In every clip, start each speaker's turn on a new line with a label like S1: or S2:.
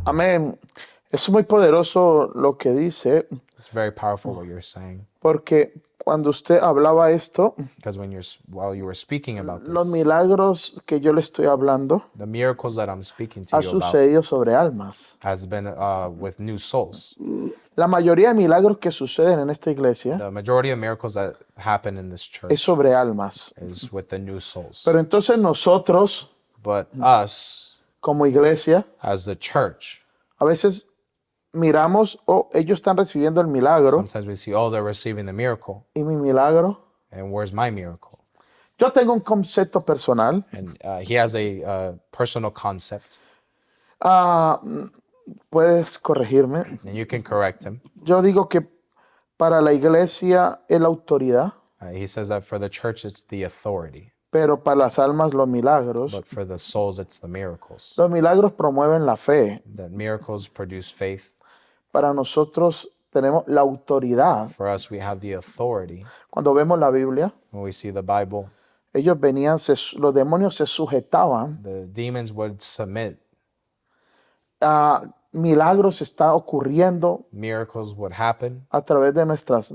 S1: Amén. Es muy poderoso lo que dice,
S2: It's very powerful what you're saying.
S1: porque cuando usted hablaba esto,
S2: Because while you were speaking about
S1: los
S2: this,
S1: milagros que yo le estoy hablando
S2: the miracles that I'm speaking to
S1: ha
S2: you about
S1: sucedido sobre almas.
S2: has been with new souls.
S1: La mayoría de milagros que suceden en esta iglesia
S2: The majority of miracles that happen in this
S1: es
S2: church
S1: sobre almas.
S2: is with the new souls.
S1: Pero entonces nosotros,
S2: But us,
S1: como iglesia,
S2: as the church,
S1: a veces miramos, oh, ellos están recibiendo el milagro
S2: sometimes we see, oh, they're receiving the miracle,
S1: y mi milagro.
S2: and where's my miracle?
S1: Yo tengo un concepto personal.
S2: And he has a personal concept,
S1: Ah, puedes corregirme.
S2: and you can correct him.
S1: Yo digo que para la iglesia es la autoridad,
S2: He says that for the church, it's the authority,
S1: pero para las almas los milagros.
S2: but for the souls, it's the miracles.
S1: Los milagros promueven la fe.
S2: That miracles produce faith.
S1: Para nosotros tenemos la autoridad.
S2: For us, we have the authority.
S1: Cuando vemos la Biblia,
S2: When we see the Bible,
S1: ellos venían, los demonios se sujetaban.
S2: the demons would submit.
S1: Milagros está ocurriendo
S2: Miracles would happen
S1: a través de nuestras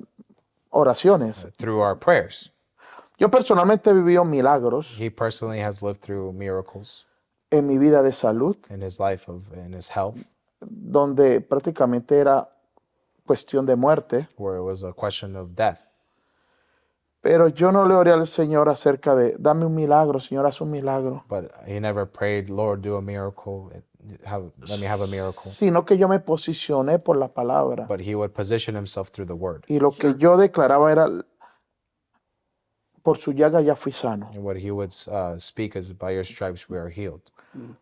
S1: oraciones.
S2: through our prayers.
S1: Yo personalmente he vivido milagros
S2: He personally has lived through miracles
S1: en mi vida de salud,
S2: in his life, in his health,
S1: donde prácticamente era cuestión de muerte.
S2: where it was a question of death.
S1: Pero yo no le oré al Señor acerca de, dame un milagro, Señor, haz un milagro.
S2: But he never prayed, Lord, do a miracle. Let me have a miracle.
S1: Sino que yo me posicioné por la palabra.
S2: But he would position himself through the word.
S1: Y lo que yo declaraba era, por su llaga ya fui sano.
S2: And what he would speak is, by your stripes we are healed.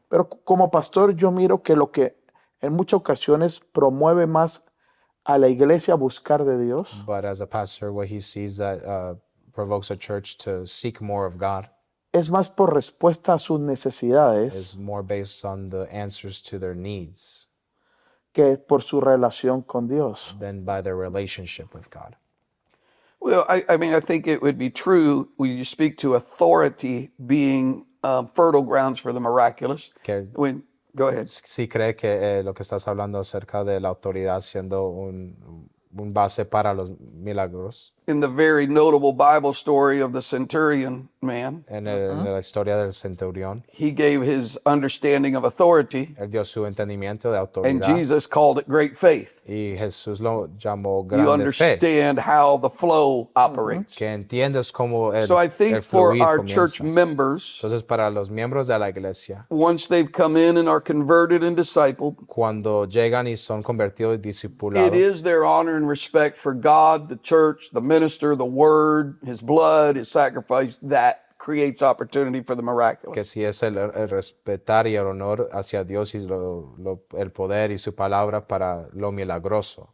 S1: Pero como pastor yo miro que lo que en muchas ocasiones promueve más a la iglesia a buscar de Dios
S2: But as a pastor, what he sees that provokes a church to seek more of God
S1: es más por respuesta a sus necesidades
S2: is more based on the answers to their needs
S1: que por su relación con Dios.
S2: than by their relationship with God.
S3: Well, I mean, I think it would be true when you speak to authority being fertile grounds for the miraculous.
S2: Que
S3: Go ahead.
S2: sí cree que lo que estás hablando acerca de la autoridad siendo un base para los milagros.
S3: In the very notable Bible story of the centurion man,
S2: En la historia del centurión,
S3: he gave his understanding of authority,
S2: él dio su entendimiento de
S3: and
S2: autoridad
S3: Jesus called it great faith.
S2: y Jesús lo llamó
S3: You
S2: grande fe.
S3: understand how the flow operates.
S2: Que entiendes cómo
S3: So I
S2: el
S3: think for
S2: fluir
S3: our church
S2: comienza.
S3: members,
S2: Entonces, para los miembros de la iglesia,
S3: once they've come in and are converted and discipled,
S2: cuando llegan y son convertidos y
S3: it
S2: discipulados,
S3: is their honor and respect for God, the church, the minister, the word, his blood, his sacrifice that creates opportunity for the miraculous.
S2: que si es el respetar y el honor hacia Dios y el poder y su palabra para lo milagroso.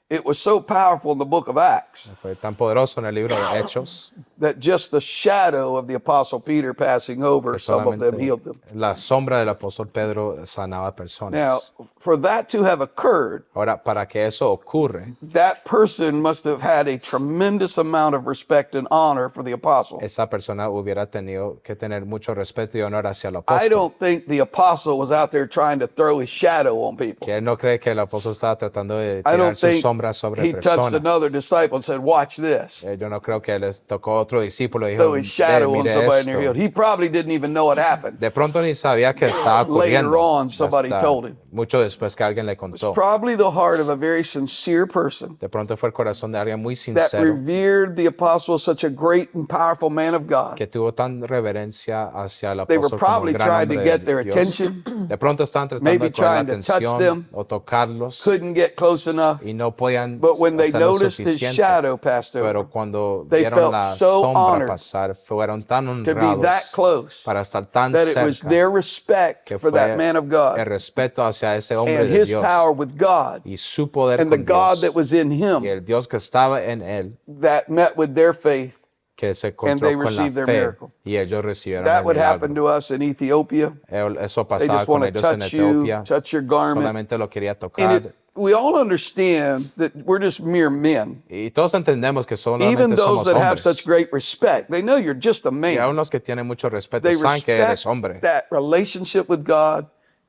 S3: It was so powerful in the book of Acts
S2: Fue tan poderoso en el libro de Hechos
S3: that just the shadow of the apostle Peter passing over,
S2: que
S3: some of them
S2: solamente
S3: healed them.
S2: la sombra del apóstol Pedro sanaba personas.
S3: Now, for that to have occurred,
S2: Ahora, para que eso ocurre,
S3: that person must have had a tremendous amount of respect and honor for the apostle.
S2: esa persona hubiera tenido que tener mucho respeto y honor hacia el
S3: I
S2: apóstol.
S3: don't think the apostle was out there trying to throw his shadow on people.
S2: Que él no cree que el apóstol estaba tratando de
S3: I
S2: tirar
S3: don't
S2: su
S3: think
S2: sombra sobre
S3: he touched
S2: personas.
S3: another disciple and said, "Watch this."
S2: Yo no creo que les tocó otro discípulo y
S3: Throw
S2: dijo,
S3: his shadow on
S2: mire
S3: somebody and they're
S2: esto.
S3: healed. He probably didn't even know it happened.
S2: De pronto ni sabía que estaba ocurriendo.
S3: Later on, somebody
S2: Hasta
S3: told him.
S2: mucho después que alguien le contó.
S3: Probably the heart of a very sincere person
S2: De pronto fue el corazón de alguien muy
S3: that
S2: sincero
S3: revered the apostle as such a great and powerful man of God.
S2: que tuvo tan reverencia hacia el
S3: They were
S2: apóstol como
S3: probably
S2: un gran
S3: trying to
S2: hombre
S3: get
S2: de
S3: their
S2: Dios.
S3: attention,
S2: De pronto estaban tratando
S3: maybe
S2: de coger la
S3: trying to touch
S2: atención
S3: them,
S2: o tocarlos
S3: couldn't get close enough.
S2: y no podían
S3: But when they
S2: hacer lo
S3: noticed his
S2: suficiente.
S3: shadow passed
S2: Pero
S3: over,
S2: cuando
S3: they
S2: vieron
S3: felt
S2: la
S3: so
S2: sombra
S3: honored
S2: pasar, fueron tan
S3: to be that
S2: honrados
S3: close
S2: para estar tan
S3: that it was
S2: cerca
S3: their respect
S2: que
S3: for
S2: fue
S3: that man of
S2: el
S3: God
S2: respeto hacia ese hombre
S3: and
S2: de
S3: his
S2: Dios
S3: power with God
S2: y su poder
S3: and the
S2: con
S3: God
S2: Dios
S3: that was in
S2: y
S3: him
S2: el Dios que estaba en él
S3: that met with their faith.
S2: que se
S3: And they
S2: encontró con la
S3: received their
S2: fe
S3: miracle.
S2: y ellos recibieron
S3: That
S2: el
S3: would happen
S2: milagro.
S3: to us in Ethiopia.
S2: Eso
S3: They
S2: pasaba
S3: just
S2: con
S3: want to
S2: ellos en
S3: touch you,
S2: Etiopía,
S3: touch your garment.
S2: solamente lo quería
S3: And
S2: tocar.
S3: we all understand that we're just mere men.
S2: Y todos entendemos que
S3: Even
S2: solamente
S3: those
S2: somos
S3: that have such
S2: hombres.
S3: great respect, they know you're just a
S2: Y aún
S3: man.
S2: los que tienen mucho respeto
S3: They
S2: saben que eres
S3: respect
S2: hombre.
S3: that relationship with God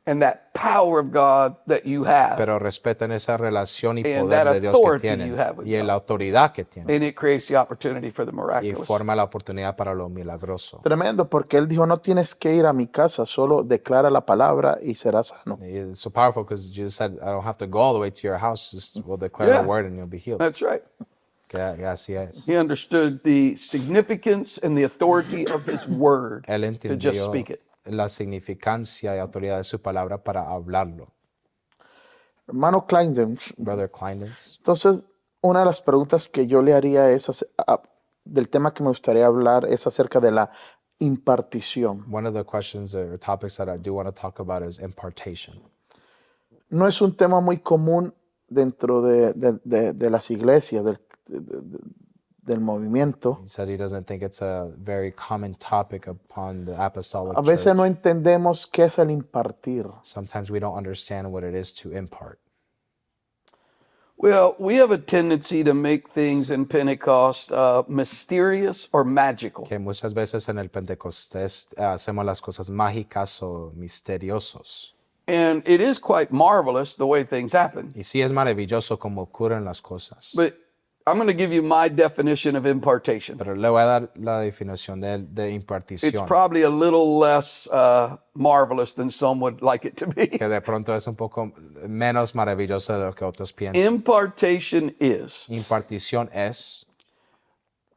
S3: and that power of God that you have.
S2: pero respeten esa relación y
S3: And
S2: poder
S3: that
S2: de Dios que
S3: authority
S2: tienen
S3: you have with
S2: y
S3: God.
S2: la autoridad que tienen.
S3: And it creates the opportunity for the
S2: Y
S3: miraculous.
S2: forma la oportunidad para lo milagroso.
S1: Tremendo, porque él dijo, no tienes que ir a mi casa, solo declara la palabra y serás sano.
S2: It's so powerful because Jesus said, I don't have to go all the way to your house, just will declare
S3: Yeah.
S2: the word and you'll be healed.
S3: That's right.
S2: Que así es.
S3: He understood the significance and the authority of his word
S2: Él
S3: to just
S2: entendió
S3: speak it.
S2: la significancia y autoridad de su palabra para hablarlo.
S1: Hermano Kleindon,
S2: Brother Kleinens.
S1: entonces una de las preguntas que yo le haría es del tema que me gustaría hablar es acerca de la impartición.
S2: One of the questions or topics that I do want to talk about is impartation.
S1: No es un tema muy común dentro de las iglesias, del movimiento.
S2: He said he doesn't think it's a very common topic upon the apostolic
S1: A veces no
S2: church.
S1: entendemos qué es el impartir.
S2: Sometimes we don't understand what it is to impart.
S3: Well, we have a tendency to make things in Pentecost mysterious or magical.
S2: Que muchas veces en el Pentecostés hacemos las cosas mágicas o misteriosos.
S3: And it is quite marvelous the way things happen.
S2: Y sí es maravilloso como ocurren las cosas.
S3: But I'm going to give you my definition of impartation.
S2: Pero le voy a dar la definición de
S3: It's
S2: impartición,
S3: probably a little less marvelous than some would like it to be.
S2: que de pronto es un poco menos maravilloso de lo que otros piensan.
S3: Impartation is
S2: Impartición es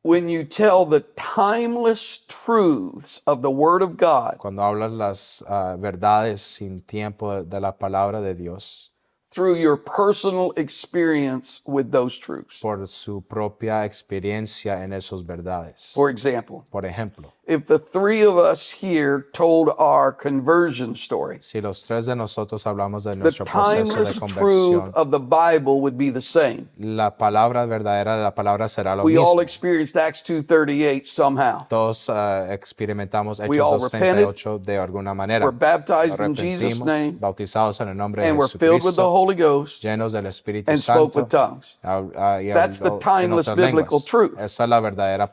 S3: when you tell the timeless truths of the Word of God
S2: cuando hablas las verdades sin tiempo de la palabra de Dios
S3: through your personal experience with those truths.
S2: por su propia experiencia en esas verdades.
S3: For example,
S2: Por ejemplo,
S3: if the three of us here told our conversion story,
S2: si los tres de nosotros hablamos de
S3: the
S2: nuestro proceso de
S3: timeless truth
S2: conversión,
S3: of the Bible would be the same.
S2: la palabra verdadera de la palabra será lo
S3: We all
S2: mismo.
S3: experienced Acts 2:38 somehow.
S2: Todos experimentamos
S3: We all
S2: Hechos
S3: repented.
S2: 2:38 de alguna manera.
S3: We're baptized
S2: Nos
S3: in Jesus'
S2: arrepentimos,
S3: name,
S2: bautizados en el nombre de
S3: and we're filled with the
S2: Jesucristo,
S3: Holy Ghost
S2: llenos del Espíritu
S3: and spoke
S2: Santo.
S3: with tongues.
S2: Y
S3: That's the
S2: en
S3: timeless
S2: otras
S3: biblical
S2: lenguas.
S3: truth.
S2: Esa es la verdadera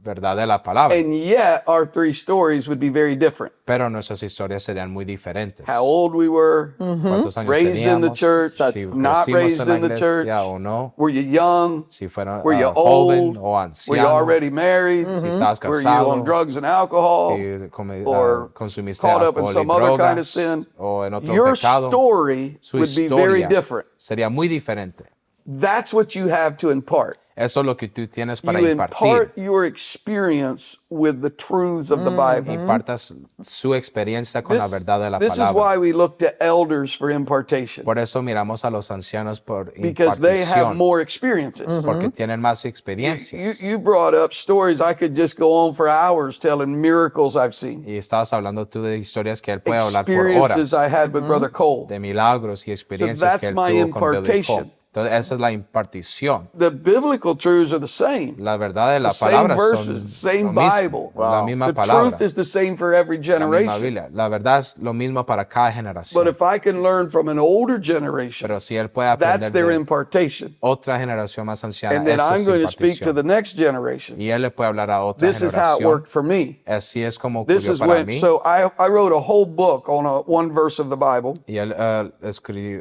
S2: verdad de la palabra.
S3: And yet, our three stories would be very different.
S2: Pero nuestras historias serían muy diferentes.
S3: How old we were,
S2: ¿Cuántos años
S3: raised in the
S2: teníamos?
S3: church,
S2: Si
S3: not
S2: crecimos
S3: raised
S2: en la
S3: in the
S2: iglesia
S3: church.
S2: o no.
S3: Were you young?
S2: Si fueron
S3: Were you
S2: joven
S3: old?
S2: o
S3: Were you
S2: anciano.
S3: already married?
S2: Si estabas
S3: Were you on
S2: casado.
S3: drugs and alcohol?
S2: Si
S3: or
S2: consumiste
S3: caught up in
S2: alcohol y
S3: some other kind of
S2: drogas
S3: sin?
S2: o en otro
S3: Your
S2: pecado.
S3: story
S2: Su
S3: would be very
S2: historia
S3: different.
S2: sería muy diferente.
S3: That's what you have to impart.
S2: Eso es lo que tú tienes para
S3: You
S2: impartir.
S3: impart your experience with the truths of the Bible.
S2: Impartas su experiencia con la verdad de la
S3: This is
S2: palabra.
S3: why we look to elders for impartation,
S2: Por eso miramos a los ancianos por
S3: because they have
S2: impartición,
S3: more experiences.
S2: porque tienen más
S3: You,
S2: experiencias.
S3: you brought up stories. I could just go on for hours telling miracles I've seen,
S2: Y estabas hablando tú de historias que él puede hablar por horas,
S3: experiences I had with Brother Cole.
S2: de milagros y experiencias
S3: that's
S2: que él
S3: my
S2: tuvo con Billy
S3: impartation.
S2: Cole. Entonces, esa es la impartición.
S3: The biblical truths are the same.
S2: La verdad de la
S3: The same
S2: palabra son
S3: verses, same
S2: lo mismo,
S3: Bible.
S2: la misma
S3: The
S2: palabra,
S3: truth is the same for every
S2: la misma
S3: generation.
S2: Biblia. La verdad es lo mismo para cada
S3: But
S2: generación.
S3: if I can learn from an older generation,
S2: Pero si él puede
S3: that's
S2: aprender
S3: their
S2: de
S3: impartation.
S2: otra generación más anciana,
S3: And then
S2: eso
S3: I'm
S2: es
S3: going to speak to
S2: impartición.
S3: the next generation.
S2: Y él le puede hablar a otra
S3: This is how it
S2: generación.
S3: worked for me.
S2: Así es como
S3: This
S2: ocurrió
S3: is
S2: para
S3: when,
S2: mí.
S3: so I wrote a whole book on one verse of the Bible
S2: Y él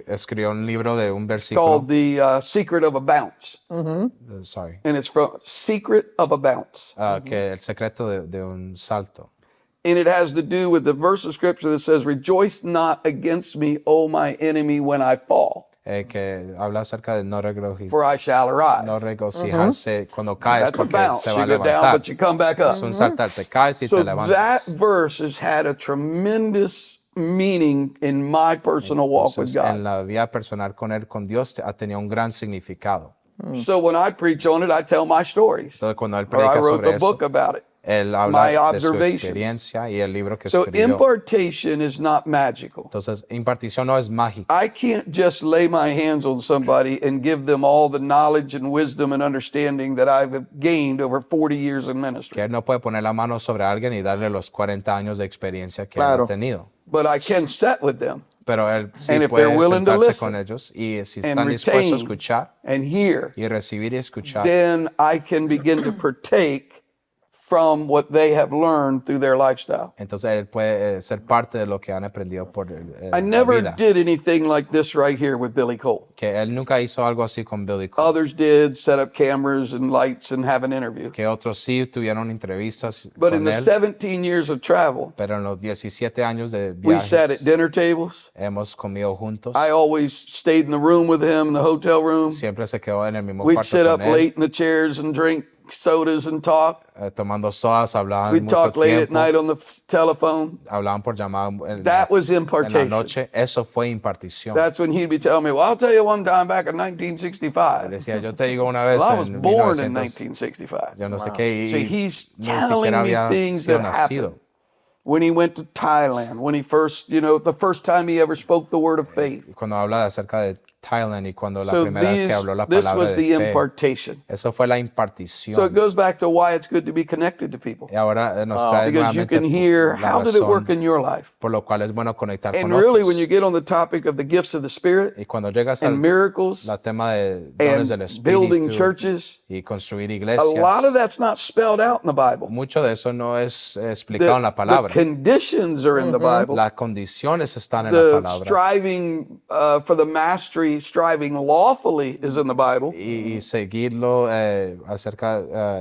S2: escribió un libro de un versículo.
S3: called The Secret of a Bounce.
S2: Sorry.
S3: And it's from Secret of a Bounce.
S2: Que el secreto de un salto.
S3: And it has to do with the verse of scripture that says, "Rejoice not against me, O my enemy, when I fall,
S2: Que habla acerca de no,
S3: for I shall arise."
S2: no regocijarse cuando caes
S3: That's a
S2: porque
S3: bounce.
S2: se va
S3: You
S2: a
S3: go down,
S2: levantar.
S3: but you come back up.
S2: Es un saltar, te caes y
S3: So
S2: te
S3: that
S2: levantas.
S3: verse has had a tremendous meaning in my personal walk with
S2: Entonces, en
S3: God.
S2: la vida personal con él, con Dios, ha tenido un gran significado.
S3: So when I preach on it, I tell my stories.
S2: Entonces, cuando él
S3: Or I
S2: predica
S3: wrote
S2: sobre
S3: the book
S2: eso,
S3: about it.
S2: él
S3: my
S2: habla de su
S3: observations.
S2: experiencia y el libro que
S3: So
S2: escribió.
S3: impartation is not magical.
S2: Entonces, impartición no es mágica.
S3: I can't just lay my hands on somebody and give them all the knowledge and wisdom and understanding that I've gained over 40 years in ministry.
S2: Que él no puede poner la mano sobre alguien y darle los 40 años de experiencia que
S1: Claro.
S2: él ha tenido.
S3: But I can sit with them
S2: Pero él sí
S3: And if
S2: puede
S3: they're willing to
S2: sentarse
S3: listen
S2: con ellos y si
S3: and
S2: están dispuestos a
S3: retain
S2: escuchar
S3: and hear.
S2: y recibir y escuchar,
S3: Then I can begin to partake from what they have learned through their lifestyle.
S2: Entonces él puede ser parte de lo que han aprendido por
S3: I
S2: la
S3: never
S2: vida.
S3: did anything like this right here with Billy Cole.
S2: Que él nunca hizo algo así con Billy Cole.
S3: Others did, set up cameras and lights and have an interview.
S2: Que otros sí tuvieron entrevistas
S3: But in
S2: con
S3: the
S2: él.
S3: 17 years of travel,
S2: Pero en los 17 años de
S3: we sat at
S2: viajes
S3: dinner tables.
S2: hemos comido juntos.
S3: I always stayed in the room with him, in the hotel room.
S2: Siempre se quedó en el mismo
S3: We'd
S2: cuarto
S3: sit up
S2: con él,
S3: late in the chairs and drink sodas and talk.
S2: tomando sodas, hablaban
S3: We'd
S2: mucho
S3: talk late at
S2: tiempo,
S3: night on the telephone.
S2: hablaban por llamada en
S3: That was
S2: en la
S3: impartation.
S2: noche. Eso fue impartición.
S3: That's when he'd be telling me, well, I'll tell you one time back in 1965.
S2: Decía, yo te digo una vez
S3: Well, I was
S2: en
S3: born in
S2: 1900,
S3: 1965.
S2: yo no sé qué, y
S3: See, he's
S2: ni
S3: telling
S2: siquiera
S3: me
S2: había
S3: things
S2: sido
S3: that
S2: nacido.
S3: happened. When he went to Thailand, when he first, the first time he ever spoke the word of faith.
S2: Cuando habla acerca de Thailand y cuando la
S3: So
S2: primera vez que habló la
S3: this
S2: palabra
S3: was
S2: de
S3: the
S2: fe,
S3: impartation.
S2: eso fue la
S3: So it
S2: impartición.
S3: goes back to why it's good to be connected to people.
S2: Y ahora nos trae
S3: Because you
S2: nuevamente
S3: can hear
S2: la
S3: how did it work
S2: razón
S3: in your life.
S2: por lo cual es bueno conectar
S3: And
S2: con
S3: really,
S2: otros.
S3: when you get on the topic of the gifts of the Spirit
S2: Y cuando llegas
S3: and
S2: al
S3: miracles
S2: la tema de dones del
S3: and building
S2: Espíritu
S3: churches,
S2: y construir
S3: a
S2: iglesias,
S3: lot of that's not spelled out in the Bible.
S2: mucho de eso no es explicado en la
S3: The
S2: palabra.
S3: conditions are in the Bible.
S2: Las condiciones están en la
S3: The
S2: palabra.
S3: striving for the mastery, striving lawfully is in the Bible.
S2: Y seguirlo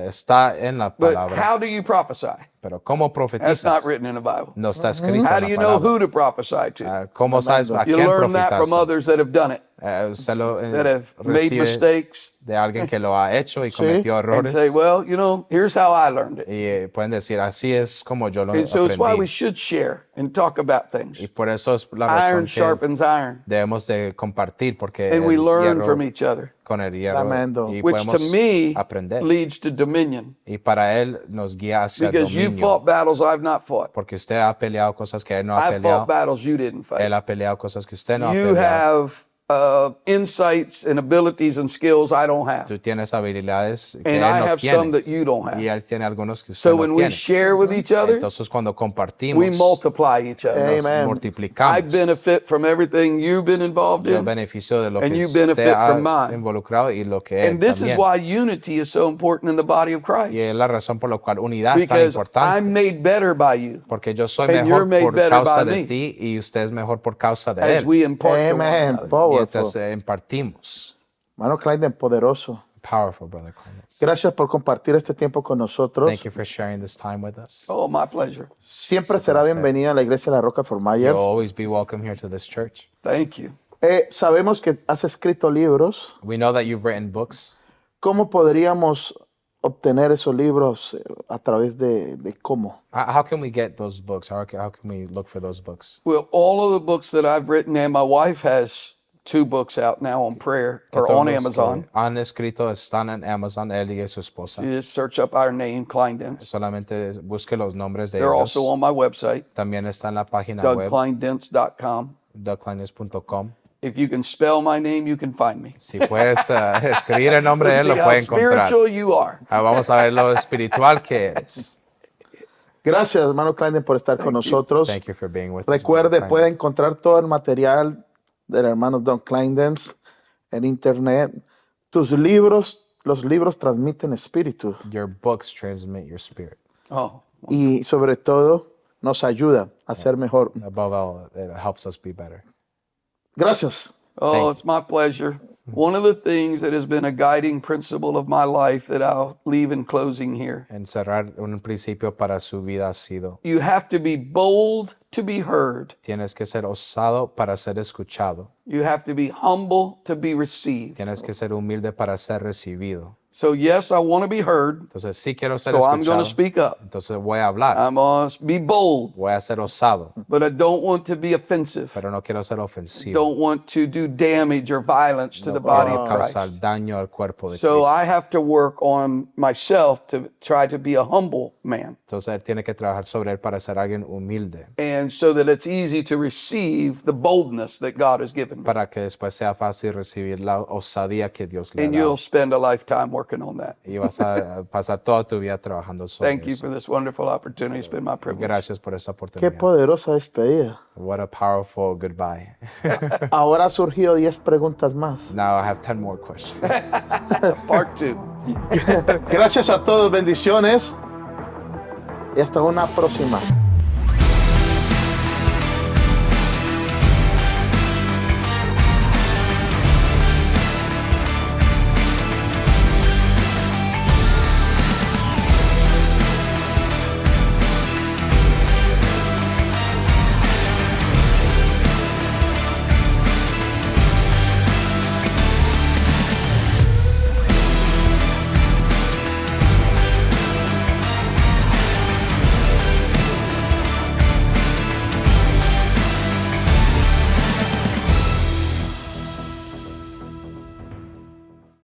S2: está en la
S3: But
S2: palabra.
S3: how do you prophesy?
S2: Pero ¿cómo
S3: That's not
S2: profetizas?
S3: written in the Bible.
S2: No está escrito
S3: How
S2: en
S3: do
S2: la
S3: you know
S2: palabra.
S3: who to prophesy to?
S2: ¿Cómo sabes a
S3: You
S2: quién
S3: learn that from
S2: profetizas?
S3: others that have done it,
S2: Usted lo
S3: that have made
S2: recibe
S3: mistakes,
S2: de alguien que lo ha hecho y
S1: Sí.
S2: cometió
S3: and
S2: errores.
S3: say, well, here's how I learned it.
S2: Y pueden decir, así es como yo lo
S3: And so it's why we
S2: aprendí.
S3: should share and talk about things.
S2: Y por eso es la
S3: Iron
S2: razón que
S3: sharpens iron,
S2: debemos de compartir, porque
S3: and we
S2: el
S3: learn
S2: hierro
S3: from each other,
S2: con el hierro
S1: Tremendo.
S2: y
S3: which to
S2: podemos
S3: me
S2: aprender.
S3: leads to dominion.
S2: Y para él nos guía hacia el
S3: Because you
S2: dominio.
S3: fought battles I've not fought.
S2: Porque usted ha peleado cosas que él no ha
S3: I've
S2: peleado.
S3: fought battles you didn't fight.
S2: Él ha peleado cosas que usted no ha
S3: You
S2: peleado.
S3: have insights and abilities and skills I don't have.
S2: Tú tienes habilidades que
S3: And
S2: él
S3: I
S2: no
S3: have some
S2: tiene.
S3: that you don't
S2: Y
S3: have.
S2: él tiene algunos que usted
S3: So
S2: no
S3: when we
S2: tiene.
S3: share with each other,
S2: Entonces cuando compartimos,
S3: we multiply each other.
S2: nos
S1: Amen.
S2: multiplicamos.
S3: I benefit from everything you've been involved
S2: Yo
S3: in.
S2: beneficio de lo
S3: and
S2: que
S3: you
S2: usted
S3: benefit
S2: ha
S3: from mine.
S2: involucrado y lo que él
S3: And this is
S2: también.
S3: why unity is so important in the body of
S2: Y es
S3: Christ.
S2: la razón por la cual unidad es tan
S3: Because
S2: importante.
S3: I'm made better by you
S2: Porque yo soy
S3: and you're
S2: mejor
S3: made
S2: por
S3: better
S2: causa
S3: by
S2: de
S3: me.
S2: ti y usted es mejor por causa de
S3: as
S2: él.
S3: we impart to one
S1: Amen.
S3: another.
S1: Powerful.
S2: Mientras impartimos.
S1: Hermano Clyden, poderoso.
S2: Powerful, Brother Clemens.
S1: Gracias por compartir este tiempo con nosotros.
S2: Thank you for sharing this time with us.
S3: Oh, my pleasure.
S1: Siempre será bienvenido a la iglesia de la Roca for
S2: You'll
S1: Myers.
S2: always be welcome here to this church.
S3: Thank you.
S1: Sabemos que has escrito libros.
S2: We know that you've written books.
S1: ¿Cómo podríamos obtener esos libros a través de cómo?
S2: How can we get those books? How can we look for those books?
S3: Well, all of the books that I've written, and my wife has 2 books out now on prayer or
S2: Todos
S3: on
S2: los que
S3: Amazon.
S2: Han escrito están en Amazon, él y su esposa.
S3: You just search up our name, Kleindents.
S2: Solamente busque los nombres de
S3: They're
S2: ellos.
S3: also on my website,
S2: También está en la página web,
S3: DougKleindents.com.
S2: dougkleines.com.
S3: If you can spell my name, you can find me.
S2: Si puedes escribir el nombre de él,
S3: See
S2: lo
S3: how
S2: puede encontrar.
S3: spiritual you are.
S2: Vamos a ver lo espiritual que eres.
S1: Gracias, hermano Clyden, por estar con nosotros.
S2: Thank you for being with us.
S1: Recuerde,
S2: Brother
S1: puede
S2: Clemens.
S1: encontrar todo el material del hermano Don Clydens en internet. Tus libros, los libros transmiten espíritu
S2: Your books transmit your spirit.
S3: Oh,
S1: y sobre todo nos ayuda a ser mejor.
S2: Above all, it helps us be better.
S1: Gracias.
S3: oh, it's my pleasure. One of the things that has been a guiding principle of my life that I'll leave in closing here.
S2: Encerrar un principio para su vida ha sido,
S3: You have to be bold to be heard.
S2: tienes que ser osado para ser escuchado.
S3: You have to be humble to be received.
S2: Tienes que ser humilde para ser recibido.
S3: So yes, I want to be heard.
S2: Entonces sí quiero ser
S3: So I'm going
S2: escuchado.
S3: to speak up.
S2: Entonces voy a hablar.
S3: I'm going to be bold,
S2: Voy a ser osado,
S3: but I don't want to be offensive.
S2: pero no quiero ser ofensivo.
S3: Don't want to do damage or violence to the body
S2: Quiero
S3: of
S2: causar
S3: Christ.
S2: daño al cuerpo de
S3: So
S2: Cristo.
S3: I have to work on myself to try to be a humble man.
S2: Entonces él tiene que trabajar sobre él para ser alguien humilde,
S3: And so that it's easy to receive the boldness that God has given me.
S2: para que después sea fácil recibir la osadía que Dios le
S3: And
S2: da.
S3: you'll spend a lifetime working on that.
S2: Y vas a pasar toda tu vida trabajando sobre
S3: Thank you
S2: eso.
S3: for this wonderful opportunity. It's been my privilege.
S2: Gracias por esta
S1: Qué
S2: oportunidad.
S1: poderosa despedida.
S2: What a powerful goodbye.
S1: Ahora han surgido 10 preguntas más.
S2: Now I have 10 more questions.
S3: Part 2.
S1: Gracias a todos, bendiciones. Y hasta una próxima.